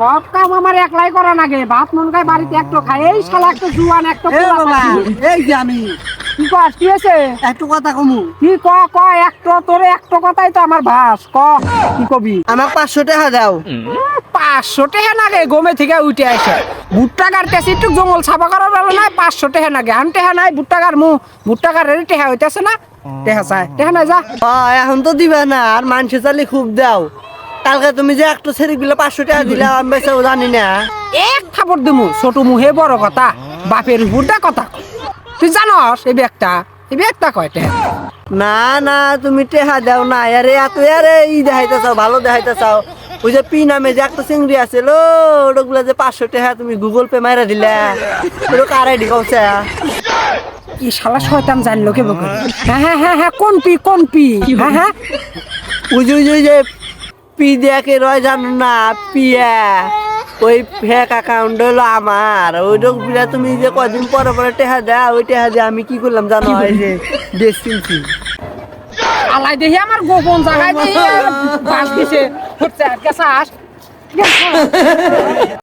সব কাম আমার একলাই করা লাগে, ভাত মন খায় বাড়িতে একটু খাই, এই শালা একটা জুয়ান একটা এই যে আমি কি কস কি হয়েছে? একটু কথা কমু। কি ক ক একটু তোরে একটু কথাই তো আমার ভাস ক কি কবি? আমার 500 টাকা দাও। 500 টাকা নাগে গমে থেকে উঠে আসে ভুট্টা গাড়তেছি একটু জঙ্গল সাফা করার বেলা নাই 500 টাকা নাগে আন টাকা নাই ভুট্টা গাড়ের টাকা হইতেছে না টাকা চাই টাকা নাই যা এখন তো দিবে না, আর মানুষে চালি খুব দাও। কালকে তুমি যে একটু ছেড়ে দিলে 500 টাকা দিলে আমি বেশি জানি না। এক থাপড় দিমু ছোট মুহে বড় কথা বাপের উপর দা কথা কয়। তুই জানস এই ব্যাগটা কয় টাকা? না না তুমি টেহা দাও না, আরে এত আরে ই দেখাইতে চাও, ভালো দেখাইতে চাও। ওই যে পি নামে যে একটা চিংড়ি আছে লো, ওগুলা যে 500 টাকা তুমি গুগল পে মাইরা দিলা, ওটা কার আইডি কওছে? কি শালা শয়তান জানলো কে বকে? হ্যাঁ কোন পি হ্যাঁ ওই যে পি দেখে রয় জানো না, পিয়া ওই ফেক অ্যাকাউন্ট হলো আমার। ওই লোকগুলা তুমি যে কদিন পরে পরে টেহা দেয়া, ওই টেহা দিয়ে আমি কি করলাম জানো? এই যে ড্রেস কিনছি। আলাই দেখি আমার গোপন জায়গায় দিয়ে বাস দিছে হচ্ছে গেছাস